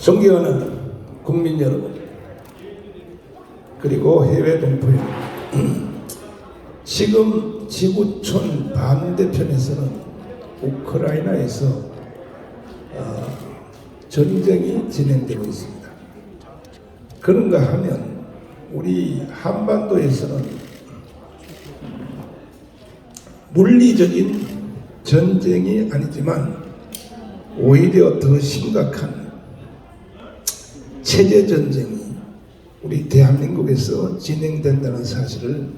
존경하는 국민 여러분, 그리고 해외 동포 여러분, 지금 지구촌 반대편에서는 우크라이나에서 전쟁이 진행되고 있습니다. 그런가 하면 우리 한반도에서는 물리적인 전쟁이 아니지만 오히려 더 심각한 체제 전쟁이 우리 대한민국에서 진행된다는 사실을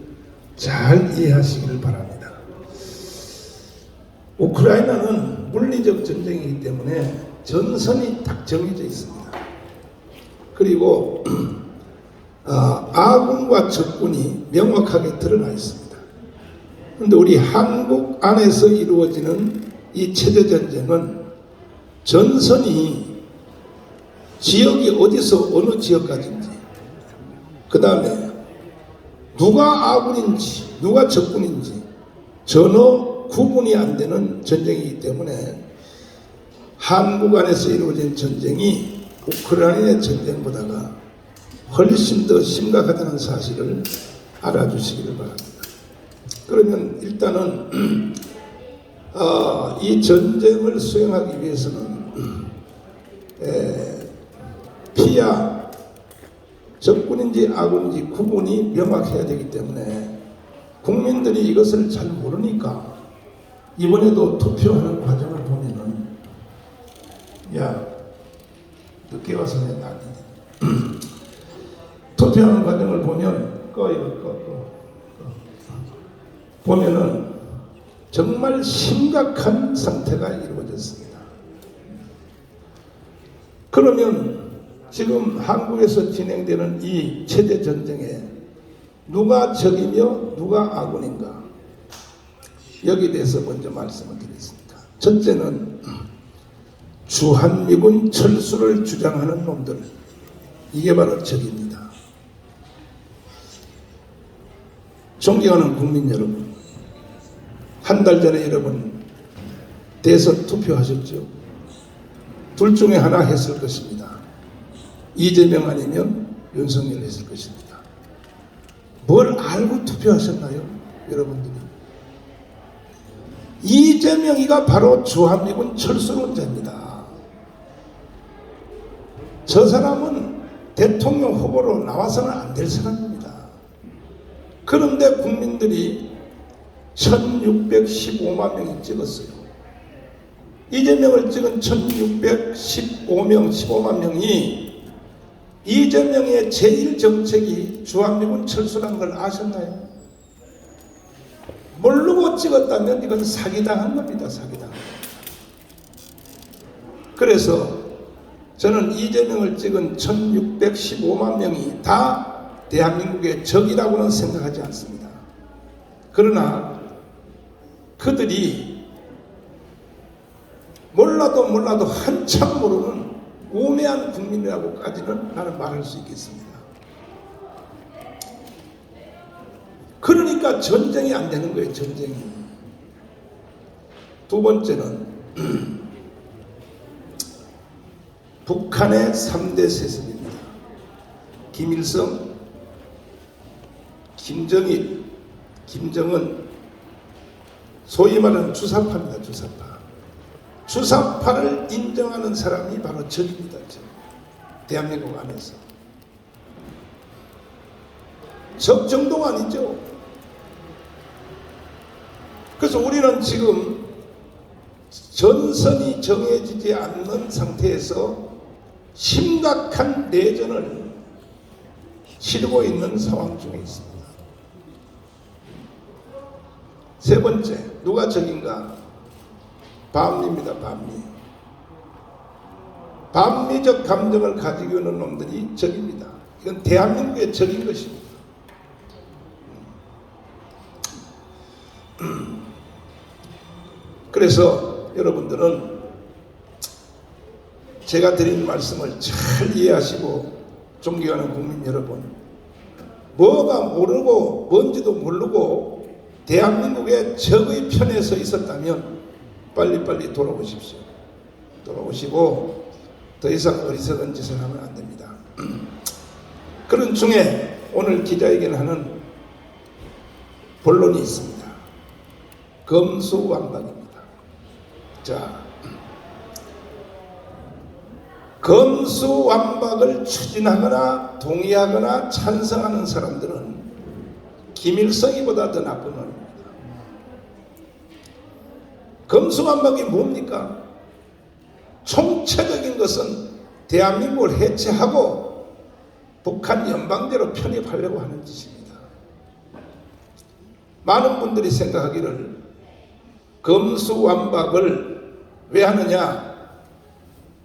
잘 이해하시기를 바랍니다. 우크라이나는 물리적 전쟁이기 때문에 전선이 딱 정해져 있습니다. 그리고 아군과 적군이 명확하게 드러나 있습니다. 그런데 우리 한국 안에서 이루어지는 이 체제 전쟁은 전선이 지역이 어디서 어느 지역까지인지, 그 다음에 누가 아군인지 누가 적군인지 전혀 구분이 안 되는 전쟁이기 때문에 한국 안에서 이루어진 전쟁이 우크라이나의 전쟁보다가 훨씬 더 심각하다는 사실을 알아주시기를 바랍니다. 그러면 일단은 이 전쟁을 수행하기 위해서는 피야 적군인지 아군인지 구분이 명확해야 되기 때문에 국민들이 이것을 잘 모르니까 이번에도 투표하는 과정을 보면은 늦게 와서 내가 투표하는 과정을 보면 보면은 정말 심각한 상태가 이루어졌습니다. 그러면 지금 한국에서 진행되는 이 체제 전쟁에 누가 적이며 누가 아군인가, 여기에 대해서 먼저 말씀을 드리겠습니다. 첫째는 주한미군 철수를 주장하는 놈들, 이게 바로 적입니다. 존경하는 국민 여러분, 한 달 전에 여러분 대선 투표하셨죠? 둘 중에 하나 했을 것입니다. 이재명 아니면 윤석열 했을 것입니다. 뭘 알고 투표하셨나요? 여러분들이. 이재명이가 바로 주한미군 철수론자입니다. 저 사람은 대통령 후보로 나와서는 안 될 사람입니다. 그런데 국민들이 1615만 명이 찍었어요. 이재명을 찍은 1615만 명이 이재명의 제1정책이 주한미군 철수라는 걸 아셨나요? 모르고 찍었다면 이건 사기당한 겁니다. 사기당. 그래서 저는 이재명을 찍은 1615만 명이 다 대한민국의 적이라고는 생각하지 않습니다. 그러나 그들이 몰라도 한참 모르는 우매한 국민이라고까지는 나는 말할 수 있겠습니다. 그러니까 전쟁이 안 되는 거예요. 전쟁이. 두 번째는 북한의 3대 세습입니다. 김일성, 김정일, 김정은, 소위 말하는 주사파입니다. 주사파. 주사파를 인정하는 사람이 바로 적입니다. 대한민국 안에서. 적 정도가 아니죠. 그래서 우리는 지금 전선이 정해지지 않는 상태에서 심각한 내전을 치르고 있는 상황 중에 있습니다. 세 번째, 누가 적인가? 반미입니다. 반미. 반미적 감정을 가지고 있는 놈들이 적입니다. 이건 대한민국의 적인 것입니다. 그래서 여러분들은 제가 드린 말씀을 잘 이해하시고, 존경하는 국민 여러분, 뭐가 모르고 뭔지도 모르고 대한민국의 적의 편에 서 있었다면 빨리빨리 돌아오십시오. 돌아오시고 더 이상 어리석은 짓을 하면 안 됩니다. 그런 중에 오늘 기자회견을 하는 본론이 있습니다. 검수완박입니다. 자, 검수완박을 추진하거나 동의하거나 찬성하는 사람들은 김일성이보다 더 나쁜 놈입니다. 검수완박이 뭡니까? 총체적인 것은 대한민국을 해체하고 북한 연방제로 편입하려고 하는 짓입니다. 많은 분들이 생각하기를 검수완박을 왜 하느냐?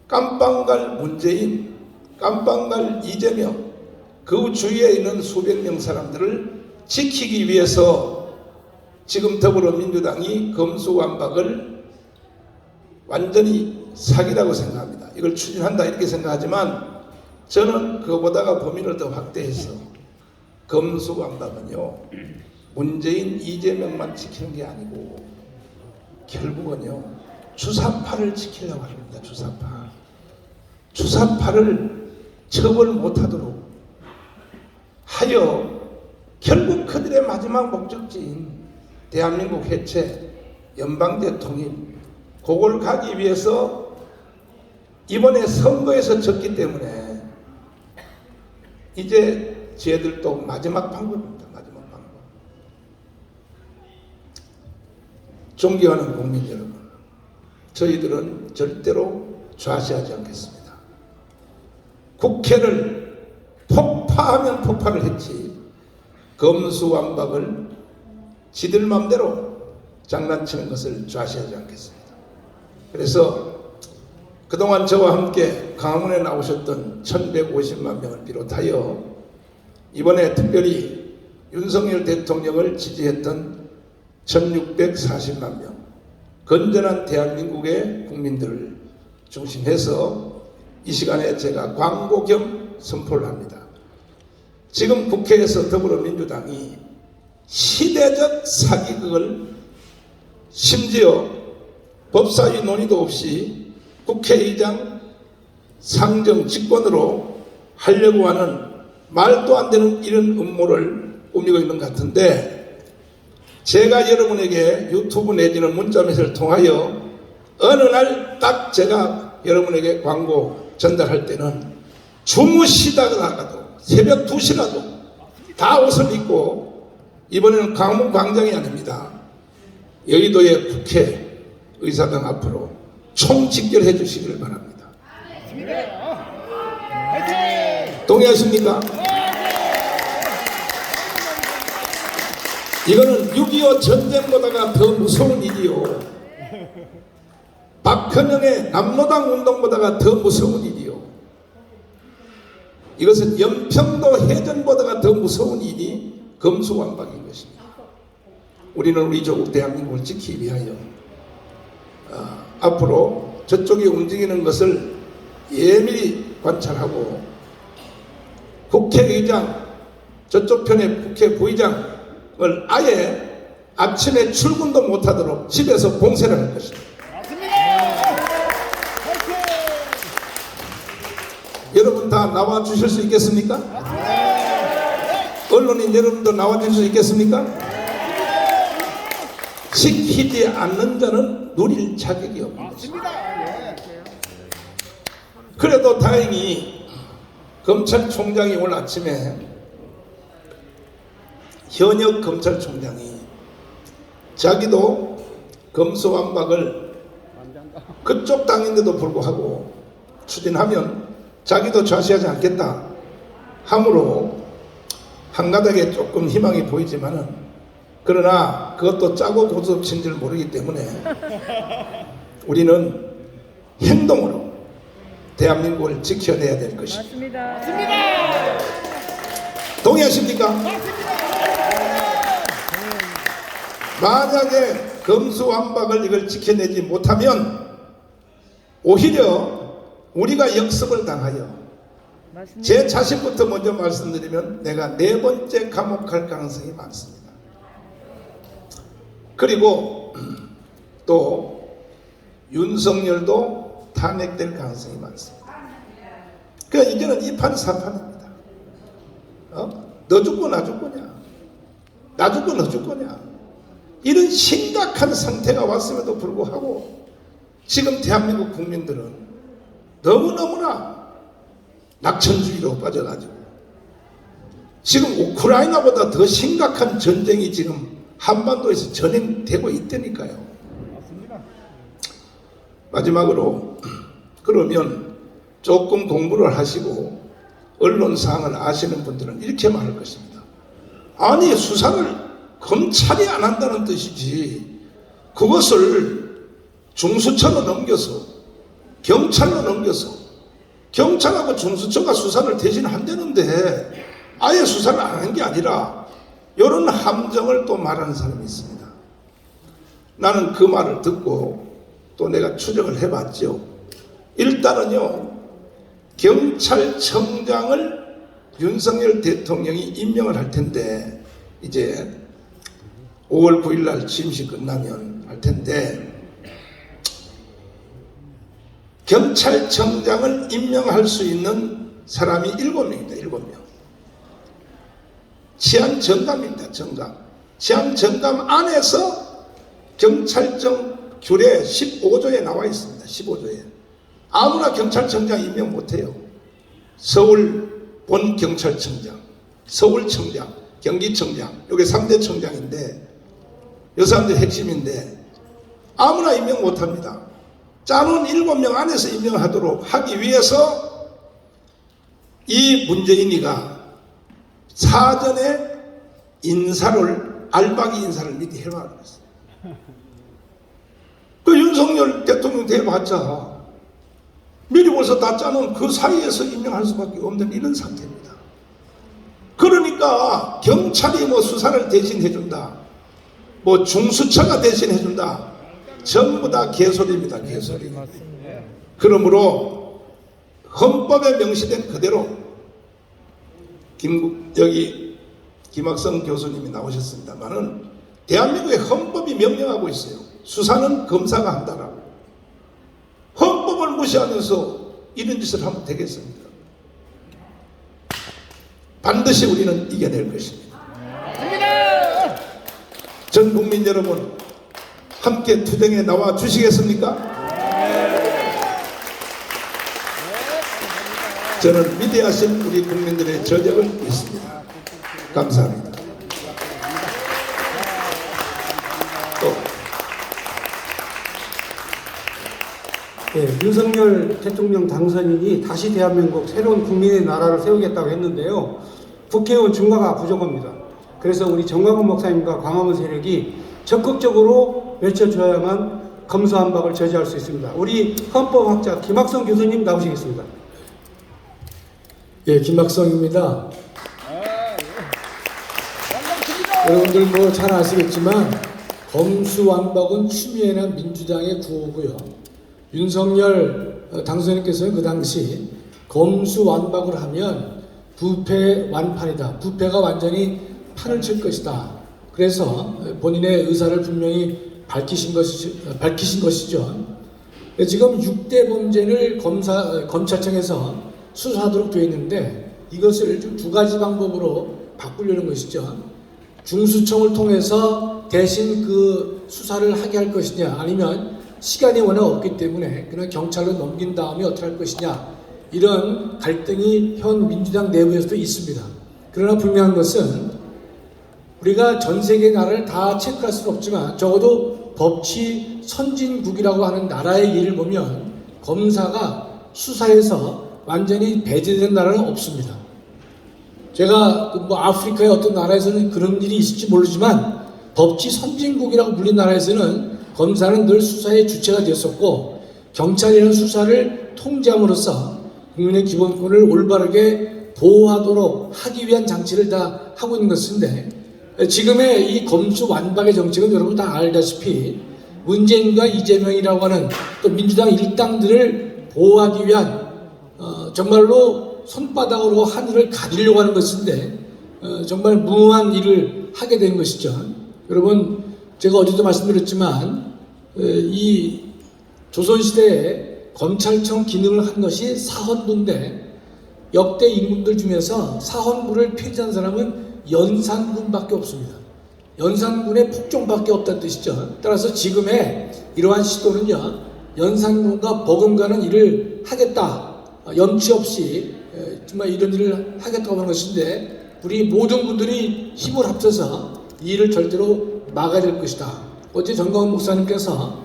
깜빵갈 문재인, 깜빵갈 이재명, 그 주위에 있는 수백 명 사람들을 지키기 위해서 지금 더불어민주당이 검수완박을 완전히 사기라고 생각합니다. 이걸 추진한다 이렇게 생각하지만 저는 그거보다가 범위를 더 확대해서 검수완박은요 문재인, 이재명만 지키는 게 아니고 결국은요 주사파를 지키려고 합니다. 주사파를 처벌 못하도록 하여 결국 그들의 마지막 목적지인 대한민국 해체, 연방제 통일, 그걸 가기 위해서 이번에 선거에서 졌기 때문에 이제 쟤들도 마지막 방법입니다. 마지막 방법. 존경하는 국민 여러분, 저희들은 절대로 좌시하지 않겠습니다. 국회를 폭파하면 폭파를 했지 검수완박을 지들 맘대로 장난치는 것을 좌시하지 않겠습니다. 그래서 그동안 저와 함께 강화문에 나오셨던 1150만 명을 비롯하여 이번에 특별히 윤석열 대통령을 지지했던 1640만 명, 건전한 대한민국의 국민들을 중심해서 이 시간에 제가 광고 겸 선포를 합니다. 지금 국회에서 더불어민주당이 시대적 사기극을 심지어 법사위 논의도 없이 국회의장 상정 직권으로 하려고 하는 말도 안 되는 이런 음모를 꾸미고 있는 것 같은데, 제가 여러분에게 유튜브 내지는 문자메시지를 통하여 어느 날 딱 제가 여러분에게 광고 전달할 때는 주무시다가도 새벽 2시라도 다 옷을 입고, 이번에는 강문 광장이 아닙니다, 여의도의 국회 의사당 앞으로 총집결해 주시기를 바랍니다. 동의하십니까? 이거는 6.25 전쟁보다가 더 무서운 일이요, 박헌영의 남로당 운동보다가 더 무서운 일이요, 이것은 연평도 해전보다가 더 무서운 일이 검수완박인 것입니다. 우리는 우리 조국 대한민국을 지키기 위하여 앞으로 저쪽이 움직이는 것을 예밀히 관찰하고, 국회의장, 저쪽 편의 국회 부의장을 아예 아침에 출근도 못하도록 집에서 봉쇄를 할 것입니다. 여러분 다 나와 주실 수 있겠습니까? 언론인 여러분도 나와 주실 수 있겠습니까? 시키지 않는 자는 누릴 자격이 없는 것입니다. 그래도 다행히 검찰총장이 오늘 아침에, 현역 검찰총장이 자기도 검수완박을 그쪽 당인데도 불구하고 추진하면 자기도 좌시하지 않겠다 함으로 한가닥에 조금 희망이 보이지만은, 그러나 그것도 짜고 고스톱친 줄 모르기 때문에 우리는 행동으로 대한민국을 지켜내야 될 것입니다. 맞습니다. 동의하십니까? 맞습니다. 만약에 검수완박을 이걸 지켜내지 못하면 오히려 우리가 역습을 당하여, 맞습니다. 제 자신부터 먼저 말씀드리면 내가 4번째 감옥 갈 가능성이 많습니다. 그리고 또 윤석열도 탄핵될 가능성이 많습니다. 그러니까 이제는 이판사판입니다. 너 죽고 나 죽고냐, 나 죽고 너 죽고냐, 이런 심각한 상태가 왔음에도 불구하고 지금 대한민국 국민들은 너무너무나 낙천주의로 빠져가지고 지금 우크라이나보다 더 심각한 전쟁이 지금 한반도에서 진행되고 있다니까요. 마지막으로, 그러면 조금 공부를 하시고 언론사항을 아시는 분들은 이렇게 말할 것입니다. 아니, 수사를 검찰이 안 한다는 뜻이지 그것을 중수처로 넘겨서 경찰로 넘겨서 경찰하고 중수처가 수사를 대신 한다는데 아예 수사를 안 한 게 아니라 이런 함정을 또 말하는 사람이 있습니다. 나는 그 말을 듣고 또 내가 추적을 해봤죠. 일단은요, 경찰청장을 윤석열 대통령이 임명을 할 텐데, 이제 5월 9일 날 취임식 끝나면 할 텐데, 경찰청장을 임명할 수 있는 사람이 7명입니다. 7명. 치안정감입니다. 정감. 치안정감 안에서 경찰청 규례 15조에 나와 있습니다. 15조에. 아무나 경찰청장 임명 못해요. 서울 본경찰청장, 서울청장, 경기청장, 이게 3대 청장인데 이 사람들 핵심인데 아무나 임명 못합니다. 짜놓은 7명 안에서 임명하도록 하기 위해서 이 문재인이가 사전에 인사를, 알박이 인사를 미리 해놔야 했어요. 그 윤석열 대통령 대봤자 미리 벌써 다 짜놓은 그 사이에서 임명할 수밖에 없는 이런 상태입니다. 그러니까 경찰이 뭐 수사를 대신해준다, 뭐 중수처가 대신해준다, 전부 다 개소리입니다. 개소리. 그러므로 헌법에 명시된 그대로 여기 김학성 교수님이 나오셨습니다만은 대한민국의 헌법이 명령하고 있어요. 수사는 검사가 한다라고. 헌법을 무시하면서 이런 짓을 하면 되겠습니까? 반드시 우리는 이겨낼 것입니다. 전 국민 여러분, 함께 투쟁에 나와 주시겠습니까? 저는 위대하신 우리 국민들의 저력을 믿습니다. 감사합니다. 윤석열 대통령 당선인이 다시 대한민국 새로운 국민의 나라를 세우겠다고 했는데요. 국회의원 증가가 부족합니다. 그래서 우리 정광훈 목사님과 광화문 세력이 적극적으로 외쳐줘야만 검수완박을 저지할 수 있습니다. 우리 헌법학자 김학성 교수님 나오시겠습니다. 예, 김학성입니다. 여러분들 뭐 잘 아시겠지만 검수완박은 추미애나 민주당의 구호고요. 윤석열 당선인께서는 그 당시 검수완박을 하면 부패 완판이다, 부패가 완전히 판을 칠 것이다, 그래서 본인의 의사를 분명히 밝히신 것이죠. 지금 6대 범죄를 검찰청에서 수사하도록 되어 있는데 이것을 좀 두 가지 방법으로 바꾸려는 것이죠. 중수청을 통해서 대신 그 수사를 하게 할 것이냐, 아니면 시간이 워낙 없기 때문에 그냥 경찰로 넘긴 다음에 어떻게 할 것이냐, 이런 갈등이 현 민주당 내부에서도 있습니다. 그러나 분명한 것은 우리가 전 세계 나라를 다 체크할 수는 없지만 적어도 법치 선진국이라고 하는 나라의 예를 보면 검사가 수사에서 완전히 배제된 나라는 없습니다. 제가 뭐 아프리카의 어떤 나라에서는 그런 일이 있을지 모르지만 법치 선진국이라고 불린 나라에서는 검사는 늘 수사의 주체가 되었었고 경찰이라는 수사를 통제함으로써 국민의 기본권을 올바르게 보호하도록 하기 위한 장치를 다 하고 있는 것인데, 지금의 이 검수완박의 정책은 여러분 다 알다시피 문재인과 이재명이라고 하는 또 민주당 일당들을 보호하기 위한 정말로 손바닥으로 하늘을 가리려고 하는 것인데 정말 무모한 일을 하게 된 것이죠. 여러분, 제가 어제도 말씀드렸지만 이 조선시대에 검찰청 기능을 한 것이 사헌부인데 역대 임금들 중에서 사헌부를 폐지한 사람은 연산군밖에 없습니다. 연산군의 폭정밖에 없다는 뜻이죠. 따라서 지금의 이러한 시도는요, 연산군과 버금가는 일을 하겠다, 염치 없이 정말 이런 일을 하겠다고 하는 것인데, 우리 모든 분들이 힘을 합쳐서 이 일을 절대로 막아야 될 것이다. 어제 정광훈 목사님께서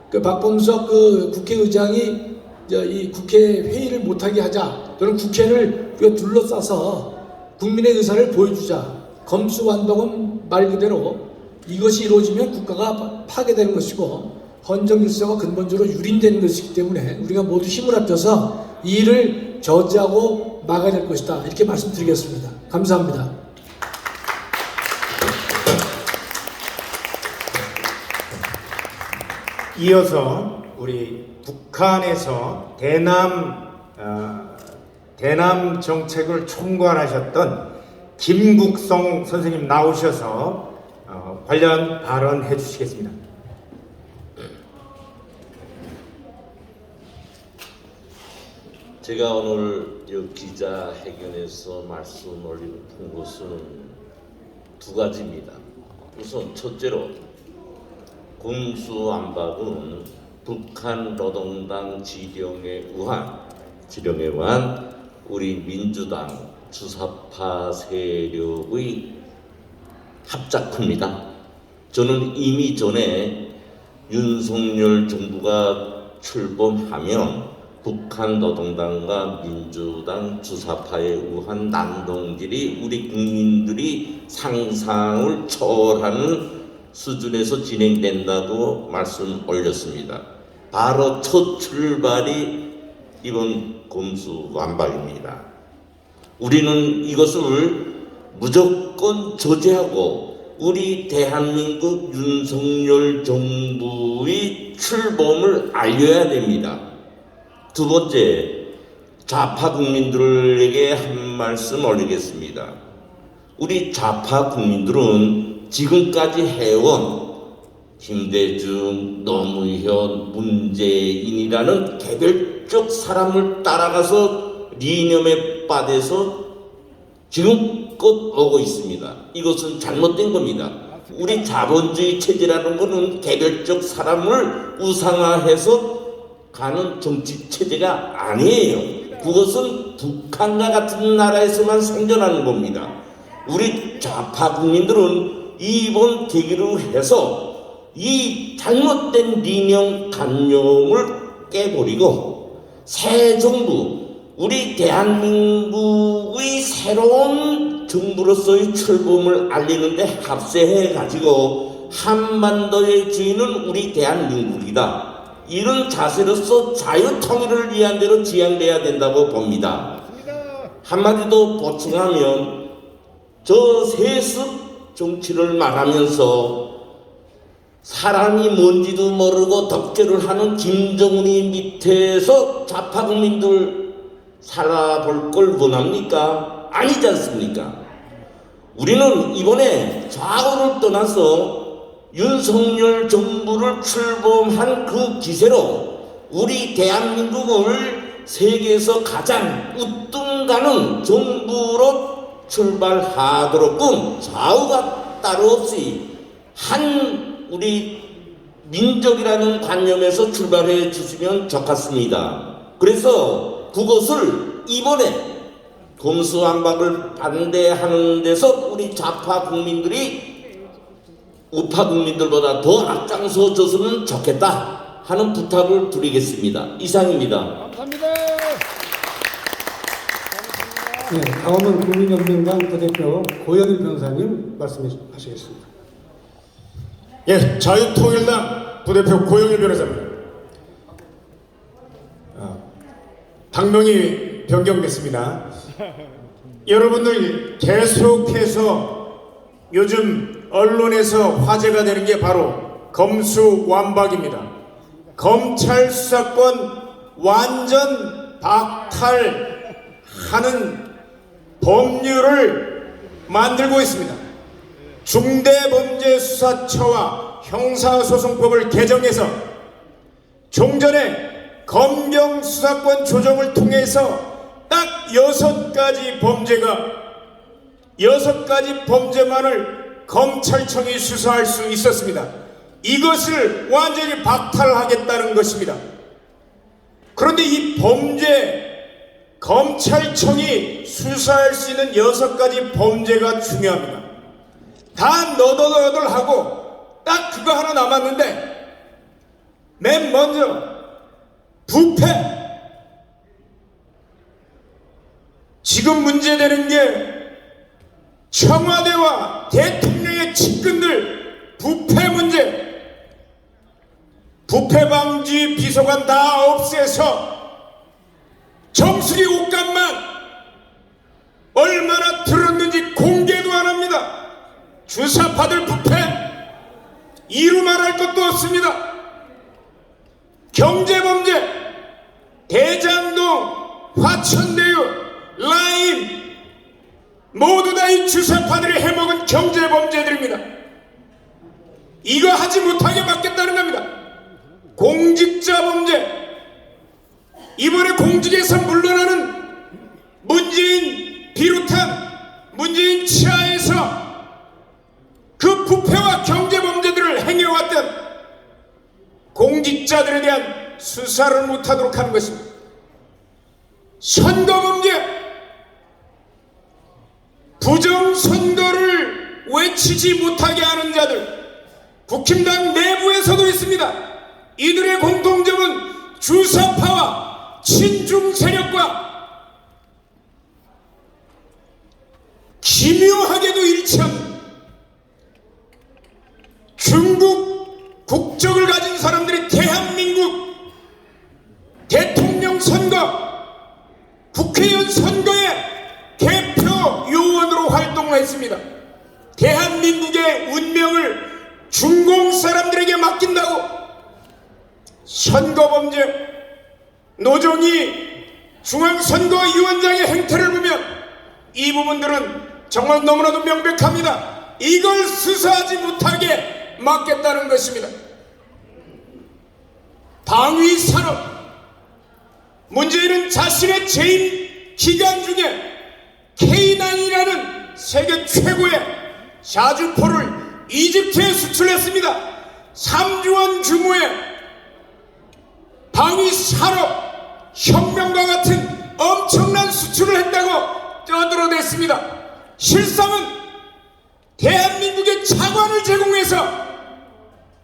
그 박범석 그 국회의장이 이 국회 회의를 못하게 하자, 또는 국회를 우리가 둘러싸서 국민의 의사를 보여주자, 검수완박은 말 그대로 이것이 이루어지면 국가가 파괴되는 것이고 헌정 질서가 근본적으로 유린되는 것이기 때문에 우리가 모두 힘을 합쳐서 이 일을 저지하고 막아야 될 것이다, 이렇게 말씀드리겠습니다. 감사합니다. 이어서 우리 북한에서 대남 정책을 총괄하셨던 김국성 선생님 나오셔서 관련 발언해 주시겠습니다. 제가 오늘 이 기자회견에서 말씀 올리는 것은 두 가지입니다. 우선 첫째로, 검수완박은 북한 노동당 지령에 의한 우리 민주당 주사파 세력의 합작품이다. 저는 이미 전에 윤석열 정부가 출범하면 북한 노동당과 민주당 주사파에 의한 난동질이 우리 국민들이 상상을 초월하는 수준에서 진행된다고 말씀 올렸습니다. 바로 첫 출발이 이번 검수완박입니다. 우리는 이것을 무조건 저지하고 우리 대한민국 윤석열 정부의 출범을 알려야 됩니다. 두 번째, 좌파 국민들에게 한 말씀 올리겠습니다. 우리 좌파 국민들은 지금까지 해온 김대중, 노무현, 문재인이라는 개별적 사람을 따라가서 이념에 빠져서 지금껏 오고 있습니다. 이것은 잘못된 겁니다. 우리 자본주의 체제라는 것은 개별적 사람을 우상화해서 가는 정치 체제가 아니에요. 그것은 북한과 같은 나라에서만 생겨나는 겁니다. 우리 좌파 국민들은 이번 계기로 해서 이 잘못된 이념 관념을 깨버리고 새 정부, 우리 대한민국의 새로운 정부로서의 출범을 알리는데 합세해 가지고 한반도의 주인은 우리 대한민국이다, 이런 자세로서 자유통일을 위한 대로 지향돼야 된다고 봅니다. 한마디 더 보충하면, 저 세습 정치를 말하면서 사람이 뭔지도 모르고 덕질을 하는 김정은이 밑에서 좌파 국민들 살아볼 걸 원합니까? 아니지 않습니까? 우리는 이번에 좌우를 떠나서 윤석열 정부를 출범한 그 기세로 우리 대한민국을 세계에서 가장 우뚱가는 정부로 출발하도록끔 좌우가 따로 없이 한 우리 민족이라는 관념에서 출발해 주시면 좋겠습니다. 그래서 그것을 이번에 검수완박을 반대하는 데서 우리 좌파 국민들이 우파 국민들보다 더 앞장서 줬으면 좋겠다 하는 부탁을 드리겠습니다. 이상입니다. 네, 다음은 국민연맹당 부대표 고영일 변호사님 말씀하시겠습니다. 예, 자유통일당 부대표 고영일 변호사입니다. 당명이 변경됐습니다. 여러분들 계속해서 요즘 언론에서 화제가 되는 게 바로 검수완박입니다. 검찰 수사권 완전 박탈하는 법률을 만들고 있습니다. 중대범죄수사처와 형사소송법을 개정해서 종전에 검경수사권 조정을 통해서 딱 6가지 범죄만을 검찰청이 수사할 수 있었습니다. 이것을 완전히 박탈하겠다는 것입니다. 그런데 이 검찰청이 수사할 수 있는 6가지 범죄가 중요합니다. 다 너덜너덜하고 딱 그거 하나 남았는데, 맨 먼저 부패. 지금 문제되는 게 청와대와 대통령의 측근들 부패 문제. 부패 방지 비서관 다 없애서 정수리 옷값만 얼마나 들었는지 공개도 안 합니다. 주사파들 부패 이루 말할 것도 없습니다. 경제범죄, 대장동, 화천대유, 라임 모두 다 이 주사파들이 해먹은 경제범죄들입니다. 이거 하지 못하게 막겠다는 겁니다. 공직자 범죄, 이번에 공직에서 물러나는 문재인 비롯한 문재인 치하에서 그 부패와 경제범죄들을 행해왔던 공직자들에 대한 수사를 못하도록 하는 것입니다. 선거범죄, 부정선거를 외치지 못하게 하는 자들, 국힘당 내부에서도 있습니다. 이들의 공통점은 주사파와 친중 세력과 기묘하게도 일치합니다. 중국 국적을 가진 사람들이 대한민국 대통령 선거, 국회의원 선거에 개표 요원으로 활동을 했습니다. 대한민국의 운명을 중공 사람들에게 맡긴다고 선거범죄, 노정희 중앙선거위원장의 행태를 보면 이 부분들은 정말 너무나도 명백합니다. 이걸 수사하지 못하게 막겠다는 것입니다. 방위산업, 문재인은 자신의 재임 기간 중에 K9이라는 세계 최고의 샤주포를 이집트에 수출했습니다. 3조 원 규모의 방위산업 혁명과 같은 엄청난 수출을 했다고 떠들어댔습니다. 실상은 대한민국의 차관을 제공해서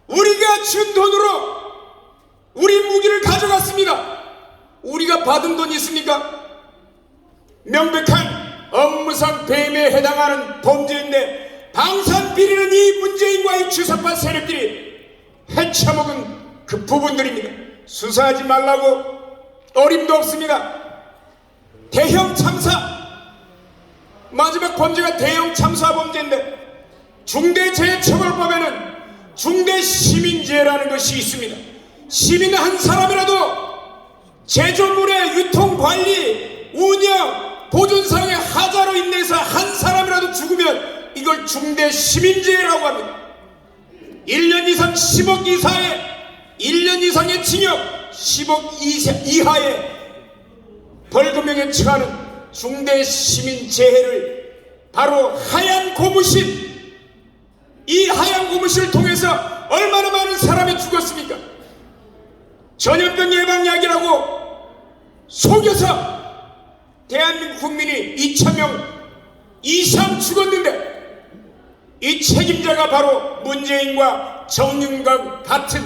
우리가 준 돈으로 우리 무기를 가져갔습니다. 우리가 받은 돈이 있습니까? 명백한 업무상 배임에 해당하는 범죄인데 방산 비리는 이 문재인과 이 주사파 세력들이 헤쳐먹은 그 부분들입니다. 수사하지 말라고 어림도 없습니다. 대형 참사, 마지막 범죄가 대형 참사 범죄인데 중대재해처벌법에는 중대시민재해라는 것이 있습니다. 시민 한 사람이라도 제조물의 유통관리, 운영, 보존상의 하자로 인해서 한 사람이라도 죽으면 이걸 중대시민재해라고 합니다. 1년 이상 10억 이하의 1년 이상의 징역, 10억 이하의 벌금형에 처하는 중대시민재해를 바로 하얀 고무신, 이 하얀 고무신을 통해서 얼마나 많은 사람이 죽었습니까? 전염병 예방약이라고 속여서 대한민국 국민이 2,000명 이상 죽었는데 이 책임자가 바로 문재인과 정윤과 같은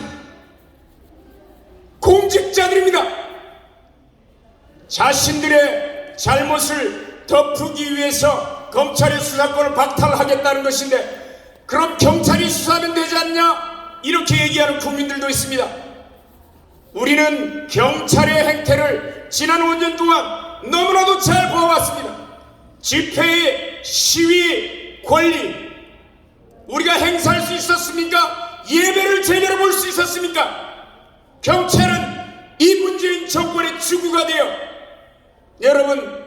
공직자들입니다. 자신들의 잘못을 덮기 위해서 검찰의 수사권을 박탈하겠다는 것인데, 그럼 경찰이 수사하면 되지 않냐? 이렇게 얘기하는 국민들도 있습니다. 우리는 경찰의 행태를 지난 5년 동안 너무나도 잘 보아왔습니다. 집회의 시위 권리 우리가 행사할 수 있었습니까? 예배를 제대로 볼 수 있었습니까? 경찰은 이 문재인 정권의 주구가 되어, 여러분,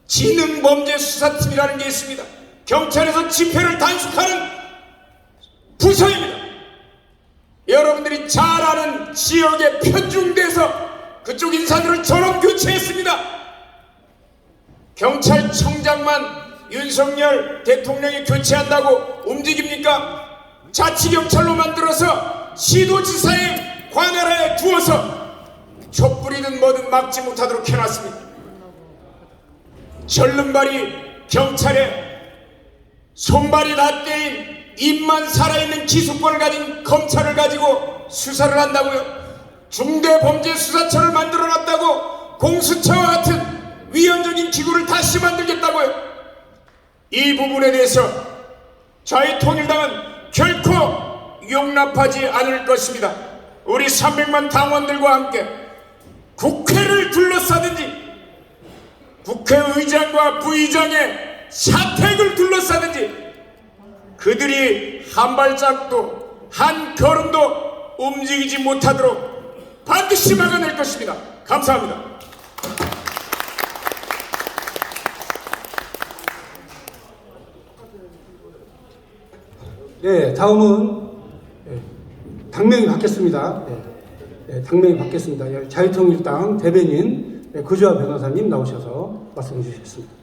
지능범죄수사팀이라는 게 있습니다. 경찰에서 집회를 단속하는 부서입니다. 여러분들이 잘 아는 지역에 편중돼서 그쪽 인사들을 전원 교체했습니다. 경찰청장만 윤석열 대통령이 교체한다고 움직입니까? 자치경찰로 만들어서 시도지사의 관할하에 두어서 촛불이든 뭐든 막지 못하도록 해놨습니다. 절름발이 경찰에 손발이 낫대인 입만 살아있는 기수권을 가진 검찰을 가지고 수사를 한다고요? 중대범죄수사처를 만들어놨다고 공수처와 같은 위헌적인 기구를 다시 만들겠다고요? 이 부분에 대해서 저희 통일당은 결코 용납하지 않을 것입니다. 우리 300만 당원들과 함께 국회를 둘러싸든지 국회의장과 부의장의 사택을 둘러싸든지 그들이 한 발짝도 한 걸음도 움직이지 못하도록 반드시 막아낼 것입니다. 감사합니다. 네, 다음은 당명이 바뀌었습니다. 당명이 바뀌었습니다. 자유통일당 대변인 구주아 변호사님 나오셔서 말씀해 주시겠습니다.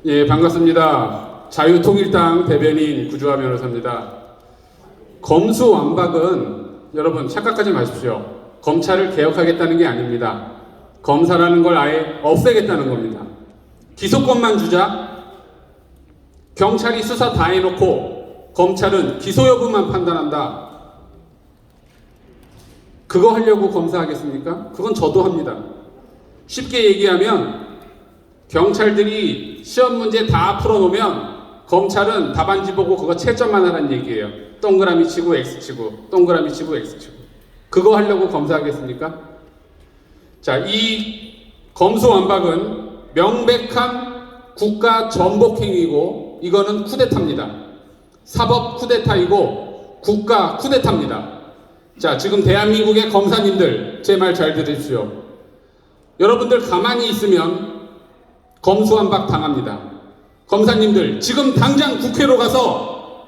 예, 반갑습니다. 자유통일당 대변인 구주아 변호사입니다. 검수완박은 여러분 착각하지 마십시오. 검찰을 개혁하겠다는 게 아닙니다. 검사라는 걸 아예 없애겠다는 겁니다. 기소권만 주자. 경찰이 수사 다 해놓고 검찰은 기소 여부만 판단한다. 그거 하려고 검사하겠습니까? 그건 저도 합니다. 쉽게 얘기하면 경찰들이 시험 문제 다 풀어놓으면 검찰은 답안지 보고 그거 채점만 하라는 얘기예요. 동그라미 치고 X 치고 동그라미 치고 X 치고. 그거 하려고 검사하겠습니까? 자, 이 검수완박은 명백한 국가 전복 행위고 이거는 쿠데타입니다. 사법 쿠데타이고 국가 쿠데타입니다. 자, 지금 대한민국의 검사님들 제 말 잘 들으십시오. 여러분들 가만히 있으면 검수완박 당합니다. 검사님들 지금 당장 국회로 가서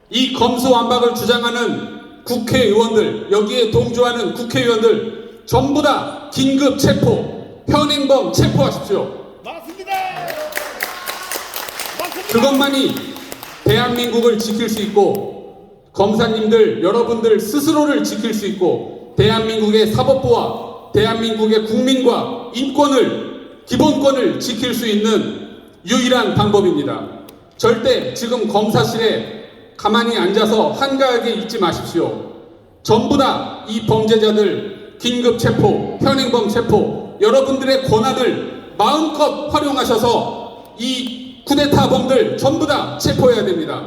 이 검수완박을 주장하는 국회의원들, 여기에 동조하는 국회의원들 전부 다 긴급 체포, 현행범 체포하십시오. 그것만이 대한민국을 지킬 수 있고 검사님들 여러분들 스스로를 지킬 수 있고 대한민국의 사법부와 대한민국의 국민과 인권을 기본권을 지킬 수 있는 유일한 방법입니다. 절대 지금 검사실에 가만히 앉아서 한가하게 있지 마십시오. 전부 다 이 범죄자들 긴급 체포, 현행범 체포, 여러분들의 권한을 마음껏 활용하셔서 이 쿠데타범들 전부 다 체포해야 됩니다.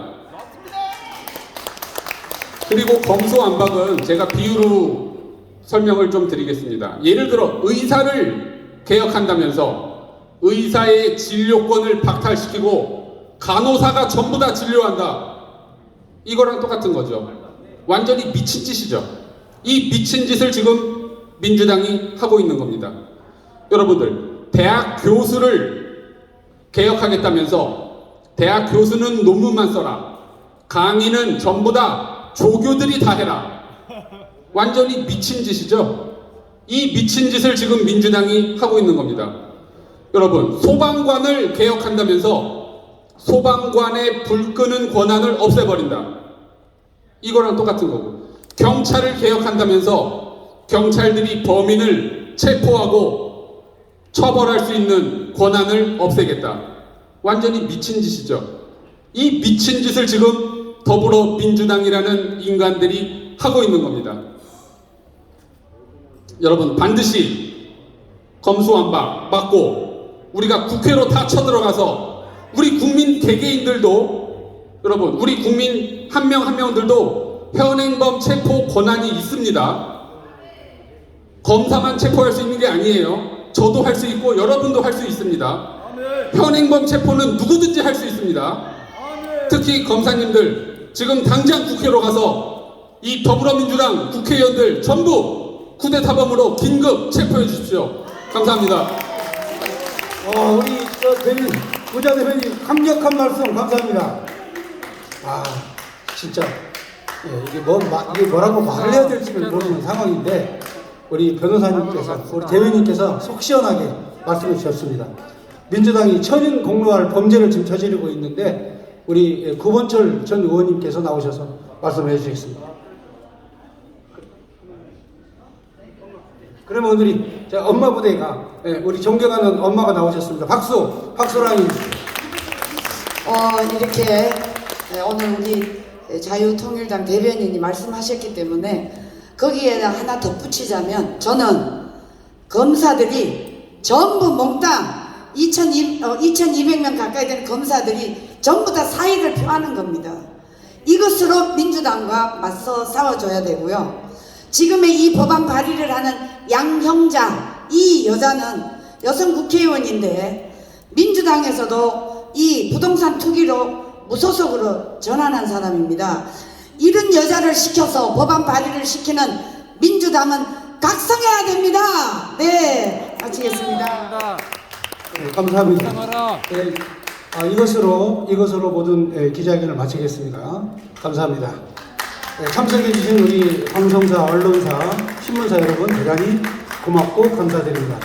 그리고 검수완박은 제가 비유로 설명을 좀 드리겠습니다. 예를 들어 의사를 개혁한다면서 의사의 진료권을 박탈시키고 간호사가 전부 다 진료한다. 이거랑 똑같은 거죠. 완전히 미친 짓이죠. 이 미친 짓을 지금 민주당이 하고 있는 겁니다. 여러분들, 대학 교수를 개혁하겠다면서 대학 교수는 논문만 써라. 강의는 전부 다 조교들이 다 해라. 완전히 미친 짓이죠. 이 미친 짓을 지금 민주당이 하고 있는 겁니다. 여러분, 소방관을 개혁한다면서 소방관의 불 끄는 권한을 없애버린다. 이거랑 똑같은 거고, 경찰을 개혁한다면서 경찰들이 범인을 체포하고 처벌할 수 있는 권한을 없애겠다. 완전히 미친 짓이죠. 이 미친 짓을 지금 더불어민주당이라는 인간들이 하고 있는 겁니다. 여러분, 반드시 검수완박 막고 우리가 국회로 다 쳐들어가서 우리 국민 개개인들도, 여러분, 우리 국민 한 명 한 명들도 현행범 체포 권한이 있습니다. 검사만 체포할 수 있는 게 아니에요. 저도 할 수 있고 여러분도 할 수 있습니다. 현행범 체포는 누구든지 할 수 있습니다. 특히 검사님들 지금 당장 국회로 가서 이 더불어민주당 국회의원들 전부 쿠데타범으로 긴급 체포해 주십시오. 감사합니다. 우리 대변인, 구자 대변인 강력한 말씀 감사합니다. 진짜 이게 뭐라고 말을 해야 될지를 모르는 상황인데 우리 변호사님께서, 우리 대변인께서 속 시원하게 말씀해 주셨습니다. 민주당이 천인 공로할 범죄를 지금 저지르고 있는데 우리 구본철 전 의원님께서 나오셔서 말씀해 주시겠습니다. 그러면 오늘이 엄마 부대가 우리 존경하는 엄마가 나오셨습니다. 박수랑 이렇게 오늘 우리 자유통일당 대변인이 말씀하셨기 때문에 거기에 하나 덧붙이자면 저는 검사들이 전부 몽땅 2200명 가까이 되는 검사들이 전부 다 사의를 표하는 겁니다. 이것으로 민주당과 맞서 싸워줘야 되고요. 지금의 이 법안 발의를 하는 양형자, 이 여자는 여성 국회의원인데 민주당에서도 이 부동산 투기로 무소속으로 전환한 사람입니다. 이런 여자를 시켜서 법안 발의를 시키는 민주당은 각성해야 됩니다. 네, 마치겠습니다. 네, 감사합니다. 네, 이것으로 모든 기자회견을 마치겠습니다. 감사합니다. 네, 참석해주신 우리 방송사, 언론사, 신문사 여러분 대단히 고맙고 감사드립니다.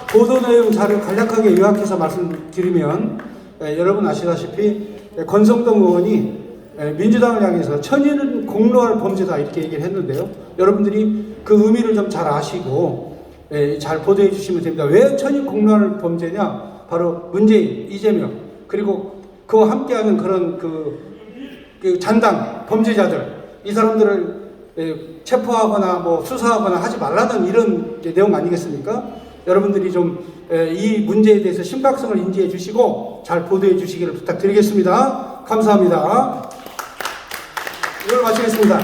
보도 내용 자료 간략하게 요약해서 말씀드리면 여러분 아시다시피 권성동 의원이 민주당을 향해서 천인은 공로할 범죄다 이렇게 얘기를 했는데요. 여러분들이 그 의미를 좀 잘 아시고 잘 보도해 주시면 됩니다. 왜 천인 공로할 범죄냐? 바로 문재인, 이재명 그리고 그와 함께하는 그런 그 잔당 범죄자들 이 사람들을 체포하거나 뭐 수사하거나 하지 말라는 이런 내용 아니겠습니까? 여러분들이 좀 이 문제에 대해서 심각성을 인지해 주시고 잘 보도해 주시기를 부탁드리겠습니다. 감사합니다. 이걸 마치겠습니다.